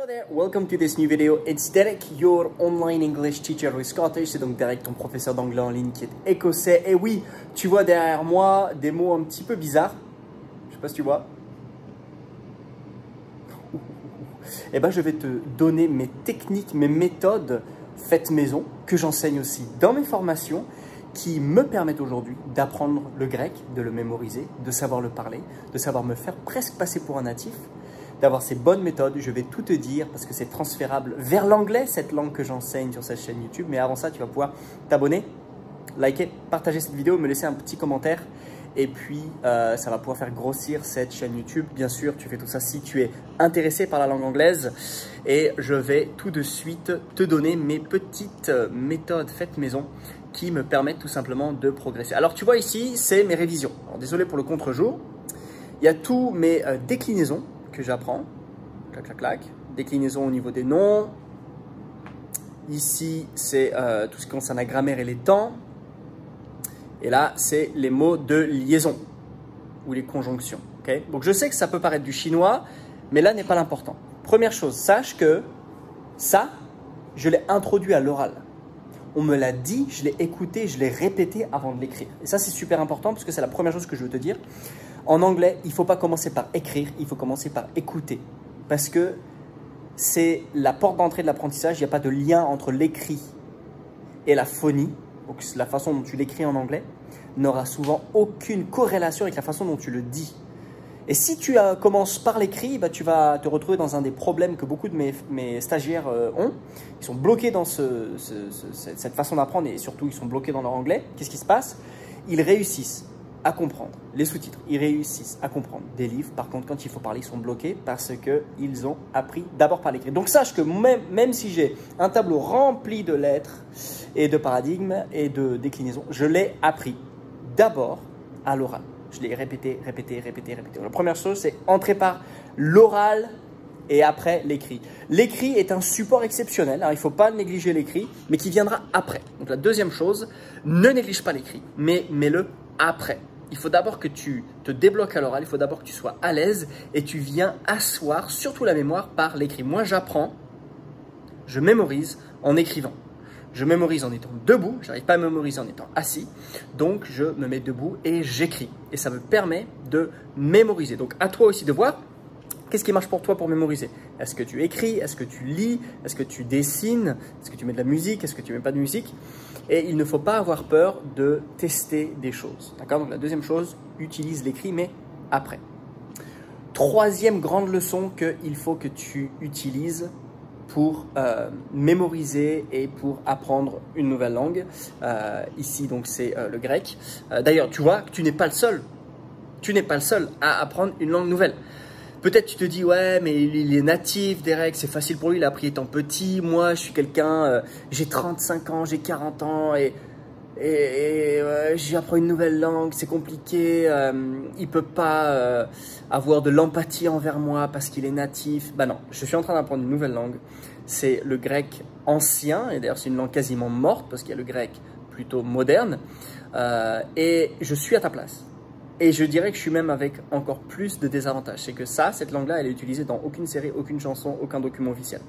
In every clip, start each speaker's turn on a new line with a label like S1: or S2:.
S1: Hello there, welcome to this new video. It's Derek, your online English teacher who is Scottish. C'est donc Derek, ton professeur d'anglais en ligne qui est écossais. Et oui, tu vois derrière moi des mots un petit peu bizarres. Je sais pas si tu vois. Eh ben, je vais te donner mes techniques, mes méthodes faites maison que j'enseigne aussi dans mes formations qui me permettent aujourd'hui d'apprendre le grec, de le mémoriser, de savoir le parler, de savoir me faire presque passer pour un natif, d'avoir ces bonnes méthodes. Je vais tout te dire parce que c'est transférable vers l'anglais, cette langue que j'enseigne sur cette chaîne YouTube. Mais avant ça, tu vas pouvoir t'abonner, liker, partager cette vidéo, me laisser un petit commentaire. Et puis, ça va pouvoir faire grossir cette chaîne YouTube. Bien sûr, tu fais tout ça si tu es intéressé par la langue anglaise. Et je vais tout de suite te donner mes petites méthodes faites maison qui me permettent tout simplement de progresser. Alors, tu vois ici, c'est mes révisions. Alors, désolé pour le contre-jour. Il y a tous mes déclinaisons que j'apprends. Clac, clac, clac. Déclinaison au niveau des noms. Ici, c'est tout ce qui concerne la grammaire et les temps. Et là, c'est les mots de liaison ou les conjonctions. Okay? Donc, je sais que ça peut paraître du chinois, mais là n'est pas l'important. Première chose, sache que ça, je l'ai introduit à l'oral. On me l'a dit, je l'ai écouté, je l'ai répété avant de l'écrire. Et ça, c'est super important parce que c'est la première chose que je veux te dire. En anglais, il ne faut pas commencer par écrire, il faut commencer par écouter. Parce que c'est la porte d'entrée de l'apprentissage. Il n'y a pas de lien entre l'écrit et la phonie. Donc, la façon dont tu l'écris en anglais n'aura souvent aucune corrélation avec la façon dont tu le dis. Et si tu commences par l'écrit, bah, tu vas te retrouver dans un des problèmes que beaucoup de mes stagiaires ont. Ils sont bloqués dans cette façon d'apprendre et surtout, ils sont bloqués dans leur anglais. Qu'est-ce qui se passe? Ils réussissent à comprendre les sous-titres. Ils réussissent à comprendre des livres. Par contre, quand il faut parler, ils sont bloqués parce qu'ils ont appris d'abord par l'écrit. Donc, sache que même si j'ai un tableau rempli de lettres et de paradigmes et de déclinaisons, je l'ai appris d'abord à l'oral. Je l'ai répété, répété, répété, répété. La première chose, c'est entrer par l'oral et après l'écrit. L'écrit est un support exceptionnel. Alors, il ne faut pas négliger l'écrit, mais qui viendra après. Donc, la deuxième chose, ne néglige pas l'écrit, mais mets-le après. Il faut d'abord que tu te débloques à l'oral, il faut d'abord que tu sois à l'aise et tu viens asseoir surtout la mémoire par l'écrit. Moi, j'apprends, je mémorise en écrivant. Je mémorise en étant debout, je n'arrive pas à mémoriser en étant assis, donc je me mets debout et j'écris. Et ça me permet de mémoriser. Donc à toi aussi de voir qu'est-ce qui marche pour toi pour mémoriser. Est-ce que tu écris? Est-ce que tu lis? Est-ce que tu dessines? Est-ce que tu mets de la musique? Est-ce que tu mets pas de musique? Et il ne faut pas avoir peur de tester des choses. D'accord? Donc la deuxième chose, utilise l'écrit, mais après. Troisième grande leçon qu'il faut que tu utilises pour mémoriser et pour apprendre une nouvelle langue. Ici, donc, c'est le grec. D'ailleurs, tu vois que tu n'es pas le seul. Tu n'es pas le seul à apprendre une langue nouvelle. Peut-être tu te dis, ouais, mais il est natif, Derek, c'est facile pour lui, il a appris étant petit. Moi, je suis quelqu'un, j'ai 35 ans, j'ai 40 ans et j'apprends une nouvelle langue, c'est compliqué. Il ne peut pas avoir de l'empathie envers moi parce qu'il est natif. Ben non, je suis en train d'apprendre une nouvelle langue. C'est le grec ancien, et d'ailleurs c'est une langue quasiment morte parce qu'il y a le grec plutôt moderne. Et je suis à ta place. Et je dirais que je suis même avec encore plus de désavantages. C'est que cette langue-là, elle est utilisée dans aucune série, aucune chanson, aucun document officiel.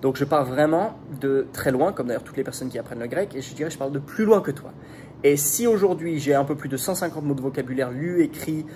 S1: Donc je pars vraiment de très loin, comme d'ailleurs toutes les personnes qui apprennent le grec, et je dirais que je parle de plus loin que toi. Et si aujourd'hui j'ai un peu plus de 150 mots de vocabulaire lus, écrits,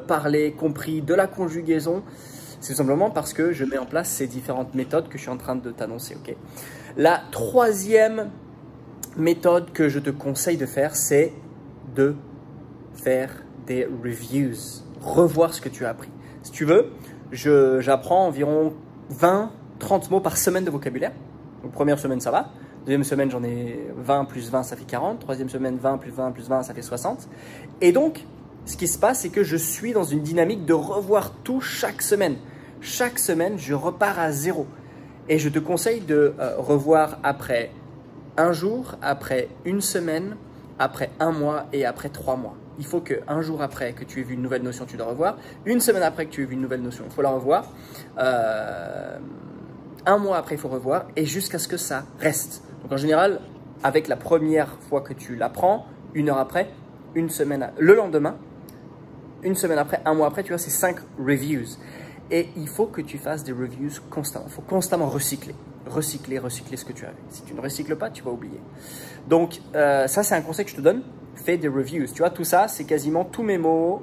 S1: parlés, compris, de la conjugaison, c'est tout simplement parce que je mets en place ces différentes méthodes que je suis en train de t'annoncer. Okay? La troisième méthode que je te conseille de faire, c'est de faire des reviews, revoir ce que tu as appris. Si tu veux, j'apprends environ 20-30 mots par semaine de vocabulaire. Donc, première semaine, ça va. Deuxième semaine, j'en ai 20 plus 20, ça fait 40. Troisième semaine, 20 plus 20 plus 20, ça fait 60. Et donc, ce qui se passe, c'est que je suis dans une dynamique de revoir tout chaque semaine. Chaque semaine, je repars à zéro. Et je te conseille de revoir après un jour, après une semaine, après un mois et après 3 mois. Il faut qu'un jour après que tu aies vu une nouvelle notion, tu dois revoir. Une semaine après que tu aies vu une nouvelle notion, il faut la revoir. Un mois après, il faut revoir. Et jusqu'à ce que ça reste. Donc en général, avec la première fois que tu l'apprends, 1 heure après, une semaine, le lendemain, une semaine après, un mois après, tu vois, c'est 5 reviews. Et il faut que tu fasses des reviews constamment. Il faut constamment recycler ce que tu as vu. Si tu ne recycles pas, tu vas oublier. Donc, ça, c'est un conseil que je te donne. Fais des reviews. Tu vois, tout ça, c'est quasiment tous mes mots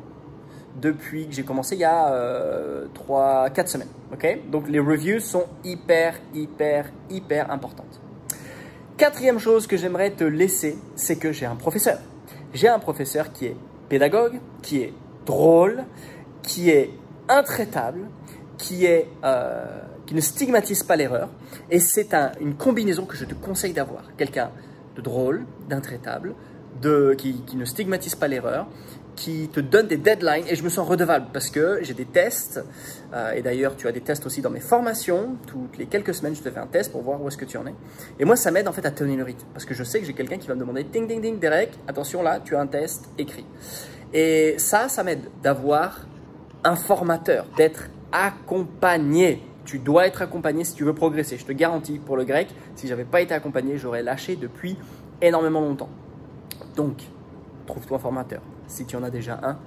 S1: depuis que j'ai commencé il y a 3-4 semaines. Okay? Donc, les reviews sont hyper importantes. Quatrième chose que j'aimerais te laisser, c'est que j'ai un professeur. J'ai un professeur qui est pédagogue, qui est drôle, qui est intraitable, qui ne stigmatise pas l'erreur. Et c'est une combinaison que je te conseille d'avoir. Quelqu'un de drôle, d'intraitable, qui ne stigmatise pas l'erreur, qui te donne des deadlines. Et je me sens redevable parce que j'ai des tests. Et d'ailleurs, tu as des tests aussi dans mes formations. Toutes les quelques semaines, je te fais un test pour voir où est-ce que tu en es. Et moi, ça m'aide en fait à tenir le rythme. Parce que je sais que j'ai quelqu'un qui va me demander « Ding, ding, ding, Derek, attention là, tu as un test écrit. » Et ça m'aide d'avoir un formateur, d'être accompagné. Tu dois être accompagné si tu veux progresser. Je te garantis, pour le grec, si je n'avais pas été accompagné, j'aurais lâché depuis énormément longtemps. Donc, trouve-toi un formateur. Si tu en as déjà un,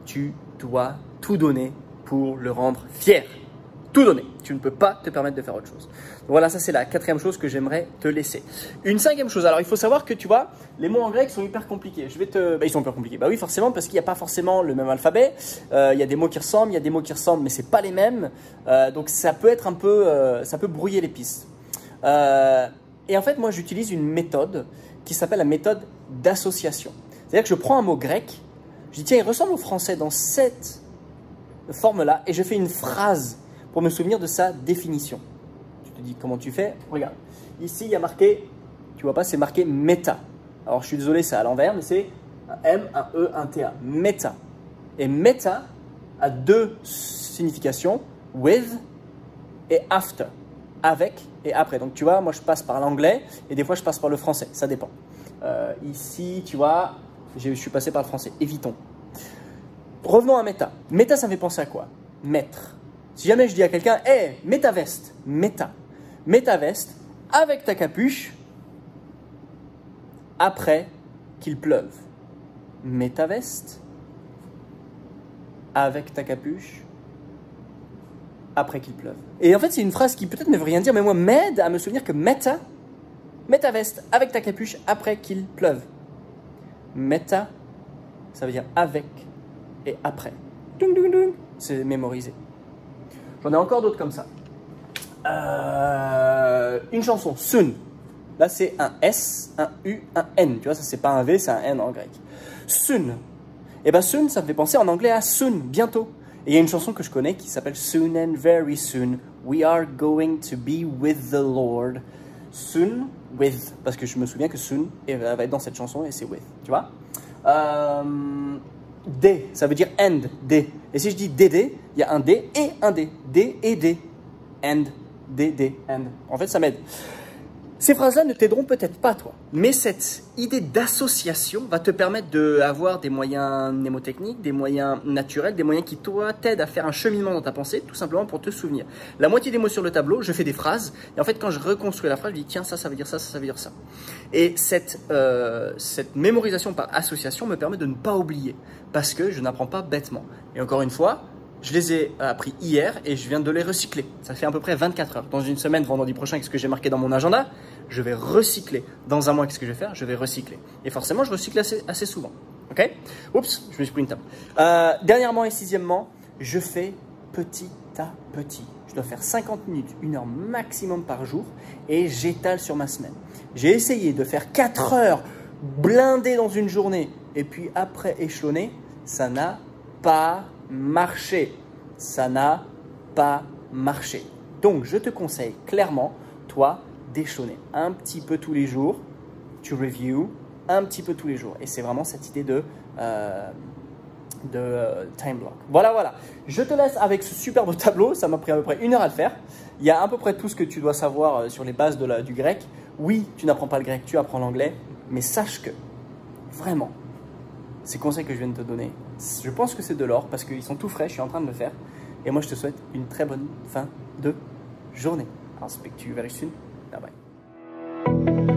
S1: tu dois tout donner pour le rendre fier. Tout donner. Tu ne peux pas te permettre de faire autre chose. Donc voilà, ça c'est la quatrième chose que j'aimerais te laisser. Une cinquième chose, alors il faut savoir que tu vois, les mots en grec sont hyper compliqués. Ils sont hyper compliqués. Bah oui, forcément, parce qu'il n'y a pas forcément le même alphabet. Il y a des mots qui ressemblent, il y a des mots qui ressemblent, mais c'est pas les mêmes. Donc ça peut être un peu, ça peut brouiller les pistes. Et en fait, moi j'utilise une méthode qui s'appelle la méthode d'association. C'est-à-dire que je prends un mot grec, je dis tiens, il ressemble au français dans cette forme-là, et je fais une phrase pour me souvenir de sa définition. Tu te dis comment tu fais? Regarde, ici il y a marqué, tu vois pas, c'est marqué méta. Alors je suis désolé, c'est à l'envers, mais c'est un M, un E, un T, A. Méta. Et méta a deux significations, with et after. Avec et après. Donc tu vois, moi je passe par l'anglais et des fois je passe par le français, ça dépend. Ici, tu vois, je suis passé par le français, évitons. Revenons à méta. Méta, ça me fait penser à quoi? Mettre. Si jamais je dis à quelqu'un, hey, mets ta veste, méta. Mets ta veste avec ta capuche après qu'il pleuve. Mets ta veste avec ta capuche après qu'il pleuve. Et en fait, c'est une phrase qui peut-être ne veut rien dire, mais moi, m'aide à me souvenir que mets ta veste avec ta capuche après qu'il pleuve. Méta, ça veut dire avec et après. Dung, dung, dung. C'est mémorisé. J'en ai encore d'autres comme ça. Une chanson, Soon. Là, c'est un S, un U, un N. Tu vois, ça, c'est pas un V, c'est un N en grec. Soon. Et bien, soon, ça me fait penser en anglais à soon, bientôt. Et il y a une chanson que je connais qui s'appelle Soon and Very Soon. We are going to be with the Lord. Soon, with. Parce que je me souviens que soon va être dans cette chanson et c'est with. Tu vois? D, ça veut dire end, D. Et si je dis DD, il y a un D et un D. D et D. End, D, D, end. En fait, ça m'aide. Ces phrases-là ne t'aideront peut-être pas, toi. Mais cette idée d'association va te permettre d'avoir des moyens mnémotechniques, des moyens naturels, des moyens qui, toi, t'aident à faire un cheminement dans ta pensée, tout simplement pour te souvenir. La moitié des mots sur le tableau, je fais des phrases. Et en fait, quand je reconstruis la phrase, je dis, tiens, ça veut dire ça, ça veut dire ça. Et cette mémorisation par association me permet de ne pas oublier. Parce que je n'apprends pas bêtement. Et encore une fois, je les ai appris hier et je viens de les recycler. Ça fait à peu près 24 heures. Dans une semaine, vendredi prochain, qu'est-ce que j'ai marqué dans mon agenda? Je vais recycler. Dans un mois, qu'est-ce que je vais faire? Je vais recycler. Et forcément, je recycle assez souvent. Ok? Oups, je me suis pris une table. Dernièrement et sixièmement, je fais petit à petit. Je dois faire 50 minutes, 1 heure maximum par jour et j'étale sur ma semaine. J'ai essayé de faire 4 heures blindées dans une journée et puis après échelonner. Ça n'a pas marché. Ça n'a pas marché. Donc, je te conseille clairement, toi, d'échelonner un petit peu tous les jours. Tu review un petit peu tous les jours. Et c'est vraiment cette idée de time block. Voilà. Je te laisse avec ce superbe tableau. Ça m'a pris à peu près 1 heure à le faire. Il y a à peu près tout ce que tu dois savoir sur les bases du grec. Oui, tu n'apprends pas le grec, tu apprends l'anglais. Mais sache que, vraiment, ces conseils que je viens de te donner, je pense que c'est de l'or parce qu'ils sont tout frais, je suis en train de le faire. Et moi, je te souhaite une très bonne fin de journée. I'll speak to you very soon. Bye bye.